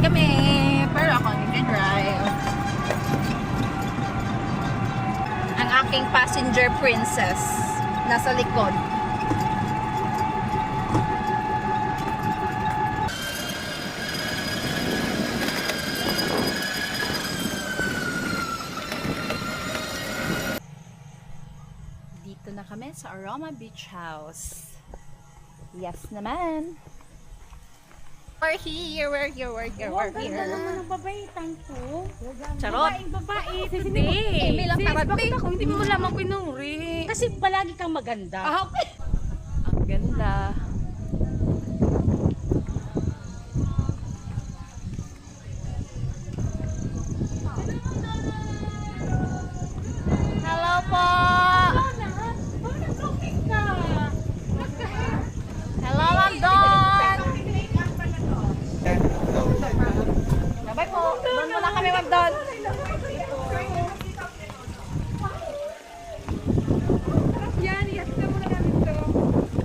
kami. Pero ako nag-drive. Ang aking passenger princess nasa likod. Dito na kami sa Aroma Beach House. Yes naman. We're here, we're here, we're here, we're here. Ang babaitan ko. Charot. Babae. Hindi. May lang parating. Bakit ako hindi mo lamang pinuri? Kasi palagi kang maganda. Ah, okay. Ang ganda. Hello po. Hello, Ma'am Don. Bye po. Doon muna kami, Ma'am Don. Yan, iyak na muna namin to.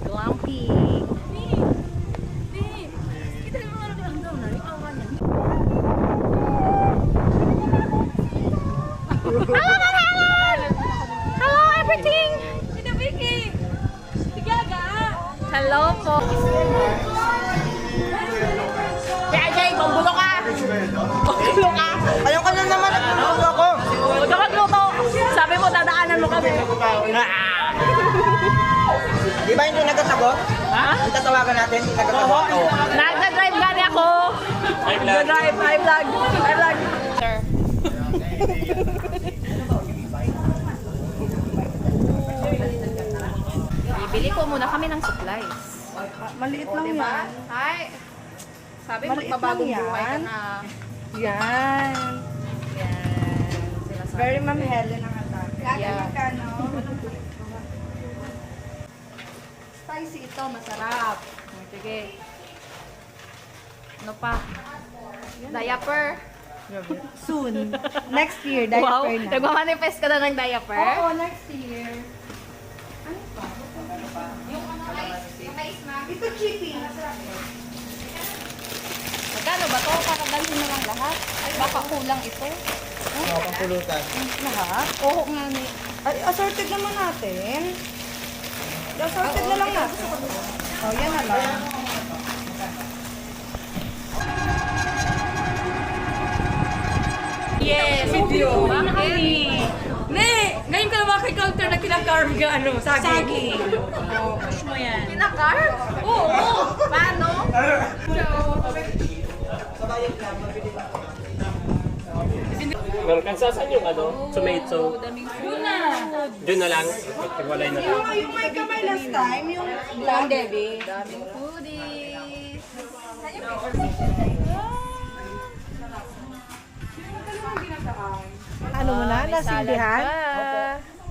Glamping. Kita mo nga lang daw na. Yung awan niya. Hello, everything. Sino Vicky? Si Gaga. Hello po. Kaya Jay, banggulo ka. Banggulo ka. Ayaw ka na naman, nagluto ako. Huwag ka magluto. Sabi mo, dadaanan mo kami. Di ba hindi nagkasagot? Ha? Yung tatawagan natin, hindi nagkasagot. Oo. Nagda-drive gani ako. Nagda-drive, I vlog. I vlog. Sir. Bibili po muna kami ng supplies. Maliit O, lang diba? yan. Hi. Sabi, Maliit magbabagong lang yan. buhay ka na. Yan. Yan. Sinasabi. Very Ma'am Helen ang atake. Yeah. Spicy ito, masarap. Sige. Ano pa? Diaper. Soon. Next year, Wow, diaper na. nagmamanifest ka na ng diaper? Oo, next year. Yung ano, mais na. Ito chippy. Magkano ba to? Para dalhin na lang lahat? Ay, baka kulang ito. Oo, pangpulutan. Lahat? Oo nga ni. Ay, assorted naman natin. Assorted na lang natin. Oh, yan na lang. Yes! Video. Bakit? Ne! Ngayon ka na makakounter na kinakarve ka, ano, sagi. Oh, push mo yan. Pinakarve? Oo. Paano? Welcome sa saan yung ano? Tomato. Daming food. Doon na lang. Iwalay na lang. Yung may kamay last time, yung Lang, Debbie. Daming foodies. ano mo na, May salad nasindihan? pa.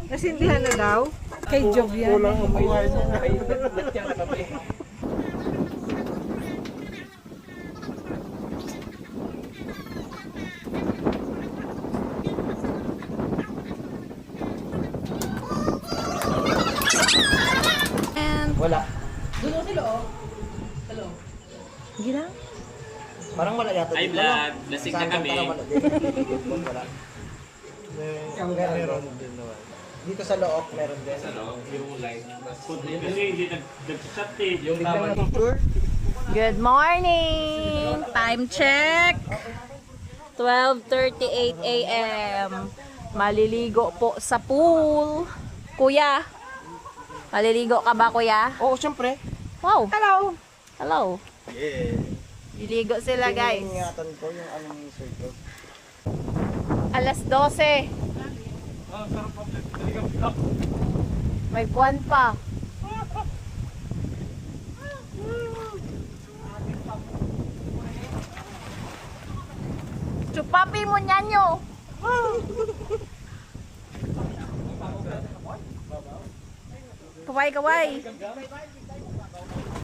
Nasindihan na daw? Kay Job yan. And Wala. Gina? Parang wala yata. Ay, dito, vlog. no? Lasing Saan na kami. parang wala din. Wala. Meron din naman. Dito sa loob, meron din. Yung live. Kasi hindi nag-shot eh. Yung Tignan tama mo picture. good morning! Time check! 12:38 a.m. Maliligo po sa pool. Kuya, maliligo ka ba, kuya? Oo, syempre. Wow! Hello! Hello! Yeah. Liligo sila, guys. Ingatan ko yung anong circle. Alas 12. May buwan pa. Chupapi mo nyanyo. Kaway, kaway.